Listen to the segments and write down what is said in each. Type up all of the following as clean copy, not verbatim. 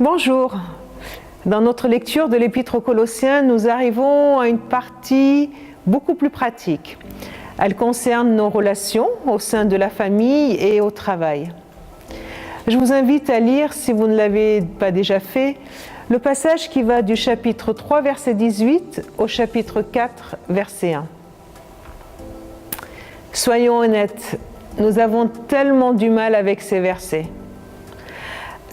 Bonjour. Dans notre lecture de l'Épître aux Colossiens, nous arrivons à une partie beaucoup plus pratique. Elle concerne nos relations au sein de la famille et au travail. Je vous invite à lire, si vous ne l'avez pas déjà fait, le passage qui va du chapitre 3, verset 18 au chapitre 4, verset 1. Soyons honnêtes, nous avons tellement du mal avec ces versets.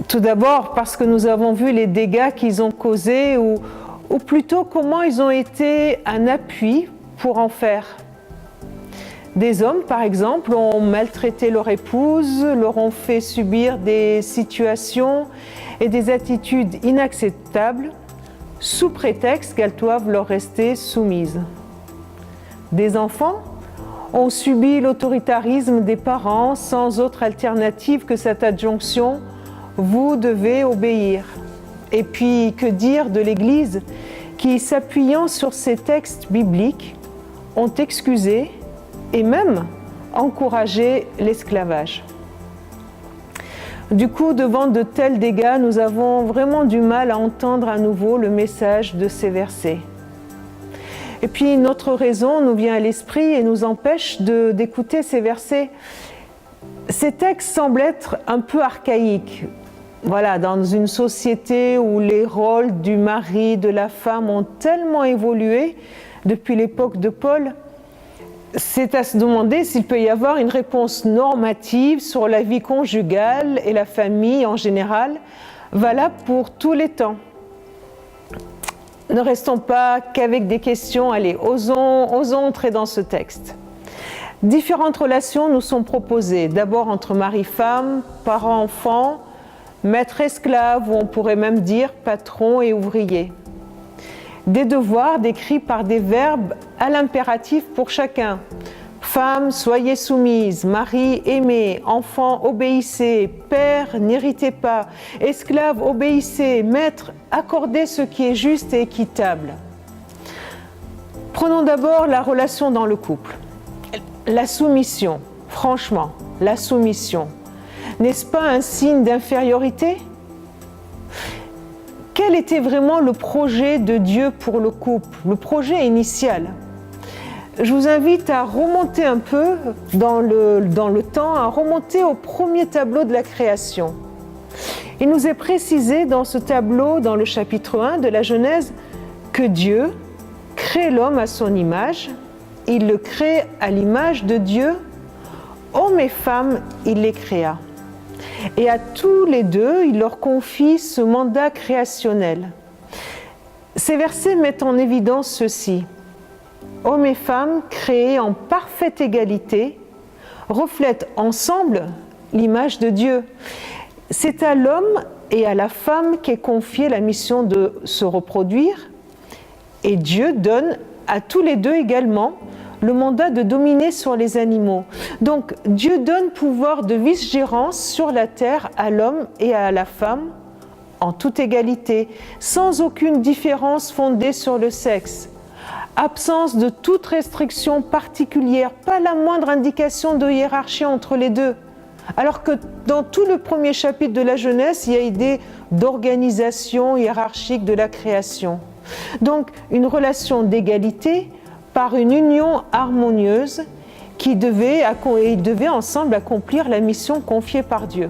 Tout d'abord parce que nous avons vu les dégâts qu'ils ont causés ou plutôt comment ils ont été un appui pour en faire. Des hommes, par exemple, ont maltraité leur épouse, leur ont fait subir des situations et des attitudes inacceptables sous prétexte qu'elles doivent leur rester soumises. Des enfants ont subi l'autoritarisme des parents sans autre alternative que cette adjonction « vous devez obéir ». Et puis, que dire de l'Église qui, s'appuyant sur ces textes bibliques, ont excusé et même encouragé l'esclavage. Du coup, devant de tels dégâts, nous avons vraiment du mal à entendre à nouveau le message de ces versets. Et puis, notre raison nous vient à l'esprit et nous empêche d'écouter ces versets. Ces textes semblent être un peu archaïques. Voilà, dans une société où les rôles du mari, de la femme ont tellement évolué depuis l'époque de Paul, c'est à se demander s'il peut y avoir une réponse normative sur la vie conjugale et la famille en général, valable pour tous les temps. Ne restons pas qu'avec des questions, allez, osons entrer dans ce texte. Différentes relations nous sont proposées, d'abord entre mari-femme, parents-enfants, maître-esclave, ou on pourrait même dire patron et ouvrier. Des devoirs décrits par des verbes à l'impératif pour chacun. Femme, soyez soumise, mari, aimez, enfant, obéissez, père, n'irritez pas, esclave, obéissez, maître, accordez ce qui est juste et équitable. Prenons d'abord la relation dans le couple. La soumission, franchement, la soumission. N'est-ce pas un signe d'infériorité ? Quel était vraiment le projet de Dieu pour le couple, le projet initial ? Je vous invite à remonter un peu dans le temps, à remonter au premier tableau de la création. Il nous est précisé dans ce tableau, dans le chapitre 1 de la Genèse, que Dieu crée l'homme à son image, il le crée à l'image de Dieu, hommes et femmes, il les créa. Et à tous les deux, il leur confie ce mandat créationnel. Ces versets mettent en évidence ceci. Hommes et femmes créés en parfaite égalité reflètent ensemble l'image de Dieu. C'est à l'homme et à la femme qu'est confiée la mission de se reproduire et Dieu donne à tous les deux également le mandat de dominer sur les animaux. Donc Dieu donne pouvoir de vice-gérance sur la terre à l'homme et à la femme en toute égalité, sans aucune différence fondée sur le sexe. Absence de toute restriction particulière, pas la moindre indication de hiérarchie entre les deux. Alors que dans tout le premier chapitre de la Genèse, il y a idée d'organisation hiérarchique de la création. Donc une relation d'égalité par une union harmonieuse qui devaient ensemble accomplir la mission confiée par Dieu.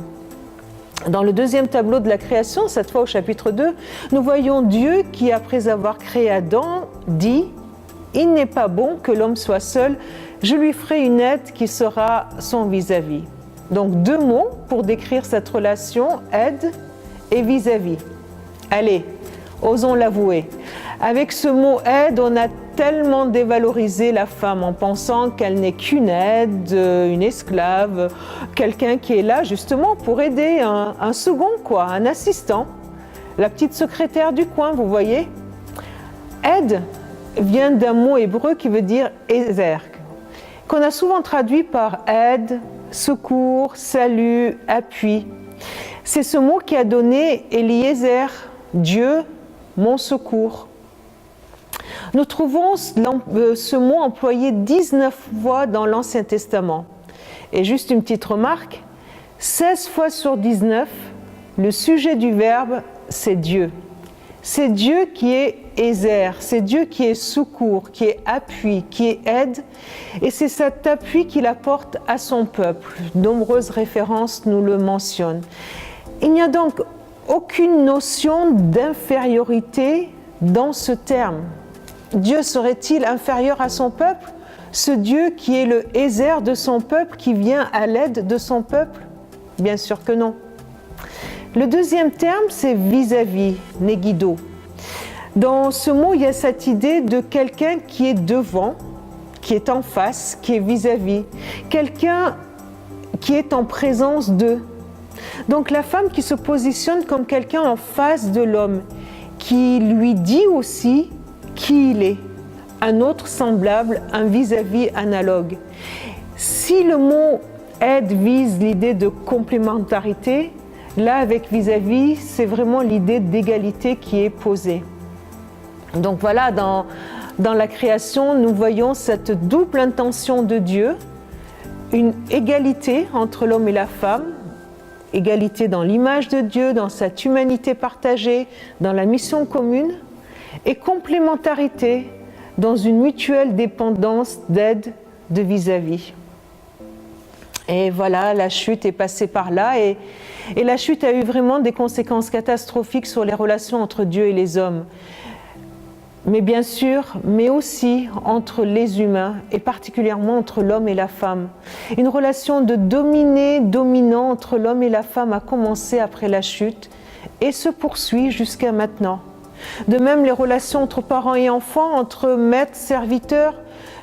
Dans le deuxième tableau de la création, cette fois au chapitre 2, nous voyons Dieu qui, après avoir créé Adam, dit « Il n'est pas bon que l'homme soit seul, je lui ferai une aide qui sera son vis-à-vis ». Donc deux mots pour décrire cette relation, aide et vis-à-vis. Allez, osons l'avouer. Avec ce mot aide, on a tellement dévalorisé la femme en pensant qu'elle n'est qu'une aide, une esclave, quelqu'un qui est là justement pour aider, un second quoi, un assistant, la petite secrétaire du coin, vous voyez. Aide vient d'un mot hébreu qui veut dire ézer, qu'on a souvent traduit par aide, secours, salut, appui. C'est ce mot qui a donné Eliezer, Dieu, mon secours. Nous trouvons ce mot employé 19 fois dans l'Ancien Testament. Et juste une petite remarque, 16 fois sur 19, le sujet du verbe c'est Dieu. C'est Dieu qui est Ézer, c'est Dieu qui est secours, qui est appui, qui est aide, et c'est cet appui qu'il apporte à son peuple. De nombreuses références nous le mentionnent. Il n'y a donc aucune notion d'infériorité dans ce terme. Dieu serait-il inférieur à son peuple? Ce Dieu qui est le Ézer de son peuple, qui vient à l'aide de son peuple? Bien sûr que non. Le deuxième terme, c'est vis-à-vis, Megiddo. Dans ce mot, il y a cette idée de quelqu'un qui est devant, qui est en face, qui est vis-à-vis. Quelqu'un qui est en présence d'eux. Donc la femme qui se positionne comme quelqu'un en face de l'homme, qui lui dit aussi qui il est. Un autre semblable, un vis-à-vis analogue. Si le mot aide vise l'idée de complémentarité, là avec vis-à-vis, c'est vraiment l'idée d'égalité qui est posée. Donc voilà, dans la création, nous voyons cette double intention de Dieu, une égalité entre l'homme et la femme, égalité dans l'image de Dieu, dans cette humanité partagée, dans la mission commune, et complémentarité dans une mutuelle dépendance d'aide, de vis-à-vis. Et voilà, la chute est passée par là, et la chute a eu vraiment des conséquences catastrophiques sur les relations entre Dieu et les hommes. Mais bien sûr, mais aussi entre les humains, et particulièrement entre l'homme et la femme. Une relation de dominé-dominant entre l'homme et la femme a commencé après la chute, et se poursuit jusqu'à maintenant. De même, les relations entre parents et enfants, entre maîtres, serviteurs,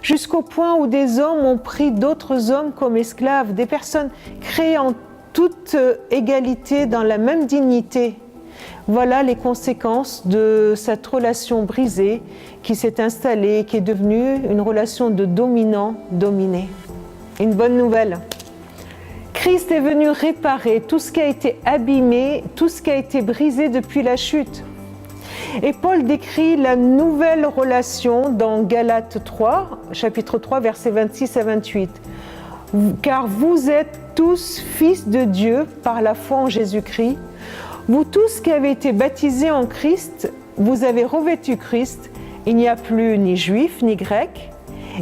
jusqu'au point où des hommes ont pris d'autres hommes comme esclaves, des personnes créées en toute égalité, dans la même dignité. Voilà les conséquences de cette relation brisée qui s'est installée, qui est devenue une relation de dominant-dominé. Une bonne nouvelle. Christ est venu réparer tout ce qui a été abîmé, tout ce qui a été brisé depuis la chute. Et Paul décrit la nouvelle relation dans Galates 3, chapitre 3, versets 26 à 28. Car vous êtes tous fils de Dieu par la foi en Jésus-Christ. Vous tous qui avez été baptisés en Christ, vous avez revêtu Christ. Il n'y a plus ni juif ni grec,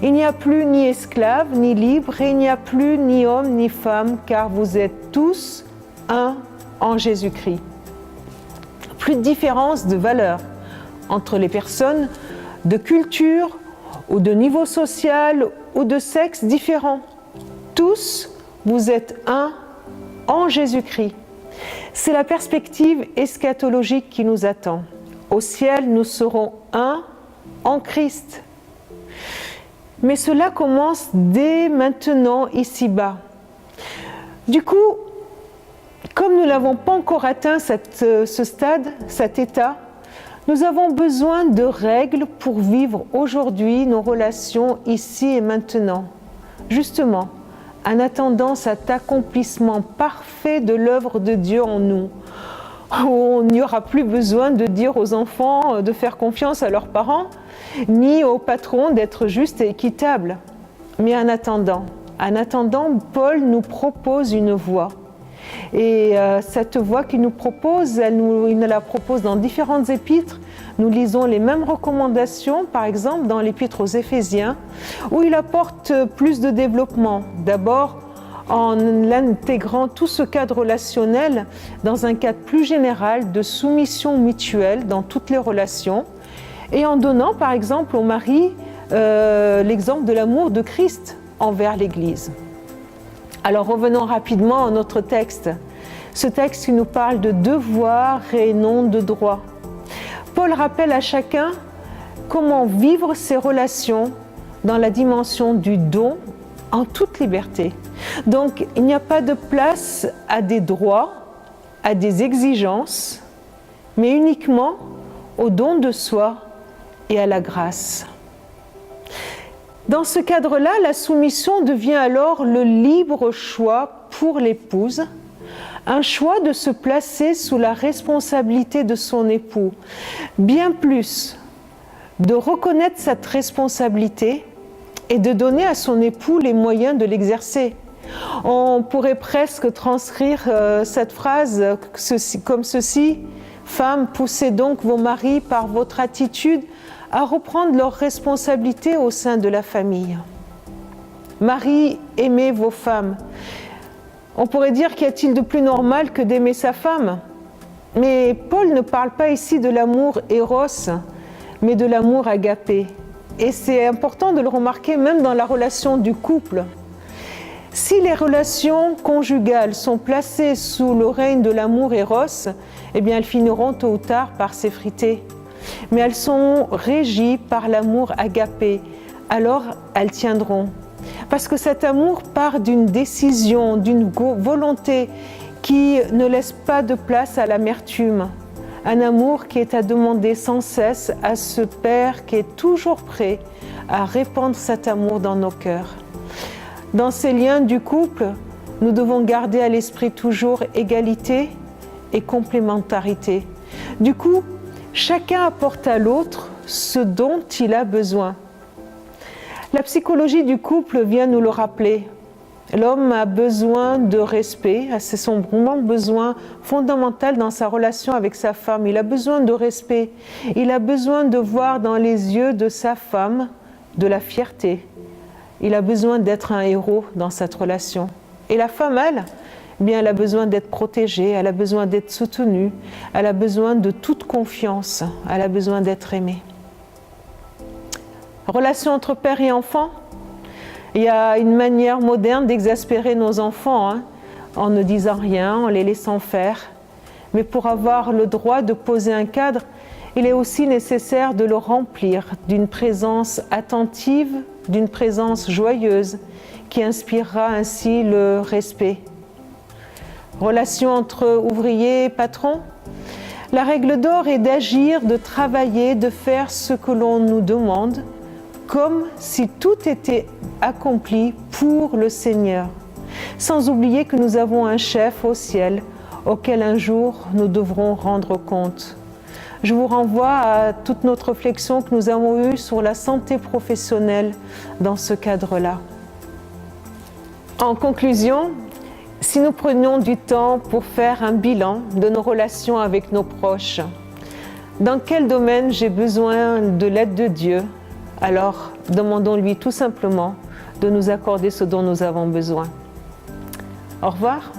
il n'y a plus ni esclave ni libre, et il n'y a plus ni homme ni femme, car vous êtes tous un en Jésus-Christ. Plus de différence de valeur entre les personnes de culture ou de niveau social ou de sexe différents. Tous, vous êtes un en Jésus-Christ. C'est la perspective eschatologique qui nous attend. Au ciel, nous serons un en Christ. Mais cela commence dès maintenant ici-bas. Du coup, comme nous n'avons pas encore atteint ce stade, cet état, nous avons besoin de règles pour vivre aujourd'hui nos relations ici et maintenant. Justement, en attendant cet accomplissement parfait de l'œuvre de Dieu en nous, où on n'y aura plus besoin de dire aux enfants de faire confiance à leurs parents, ni aux patrons d'être justes et équitables. Mais en attendant, Paul nous propose une voie. Et cette voie qu'il nous propose, il nous la propose dans différentes épîtres. Nous lisons les mêmes recommandations, par exemple dans l'épître aux Éphésiens, où il apporte plus de développement. D'abord, en intégrant tout ce cadre relationnel dans un cadre plus général de soumission mutuelle dans toutes les relations, et en donnant, par exemple, au mari l'exemple de l'amour de Christ envers l'Église. Alors revenons rapidement à notre texte. Ce texte qui nous parle de devoir et non de droit. Paul rappelle à chacun comment vivre ses relations dans la dimension du don en toute liberté. Donc il n'y a pas de place à des droits, à des exigences, mais uniquement au don de soi et à la grâce. Dans ce cadre-là, la soumission devient alors le libre choix pour l'épouse, un choix de se placer sous la responsabilité de son époux, bien plus de reconnaître cette responsabilité et de donner à son époux les moyens de l'exercer. On pourrait presque transcrire cette phrase comme ceci: « Femmes, poussez donc vos maris par votre attitude à reprendre leurs responsabilités au sein de la famille. Maris, aimez vos femmes. On pourrait dire qu'y a-t-il de plus normal que d'aimer sa femme? Mais Paul ne parle pas ici de l'amour éros, mais de l'amour agapé. Et c'est important de le remarquer même dans la relation du couple. Si les relations conjugales sont placées sous le règne de l'amour éros, eh bien elles finiront tôt ou tard par s'effriter. Mais elles sont régies par l'amour agapé, alors elles tiendront. Parce que cet amour part d'une décision, d'une volonté qui ne laisse pas de place à l'amertume. Un amour qui est à demander sans cesse à ce Père qui est toujours prêt à répandre cet amour dans nos cœurs. Dans ces liens du couple, nous devons garder à l'esprit toujours égalité et complémentarité. Du coup, chacun apporte à l'autre ce dont il a besoin. La psychologie du couple vient nous le rappeler. L'homme a besoin de respect, c'est son vraiment besoin fondamental dans sa relation avec sa femme. Il a besoin de respect. Il a besoin de voir dans les yeux de sa femme de la fierté. Il a besoin d'être un héros dans cette relation. Et la femme, elle, eh bien, elle a besoin d'être protégée, elle a besoin d'être soutenue, elle a besoin de toute confiance, elle a besoin d'être aimée. Relation entre père et enfant. Il y a une manière moderne d'exaspérer nos enfants, en ne disant rien, en les laissant faire. Mais pour avoir le droit de poser un cadre, il est aussi nécessaire de le remplir d'une présence attentive, d'une présence joyeuse, qui inspirera ainsi le respect. Relation entre ouvrier et patron. La règle d'or est d'agir, de travailler, de faire ce que l'on nous demande, comme si tout était accompli pour le Seigneur, sans oublier que nous avons un chef au ciel auquel un jour nous devrons rendre compte. Je vous renvoie à toute notre réflexion que nous avons eue sur la santé professionnelle dans ce cadre-là. En conclusion, si nous prenions du temps pour faire un bilan de nos relations avec nos proches, dans quel domaine j'ai besoin de l'aide de Dieu? Alors, demandons-lui tout simplement de nous accorder ce dont nous avons besoin. Au revoir.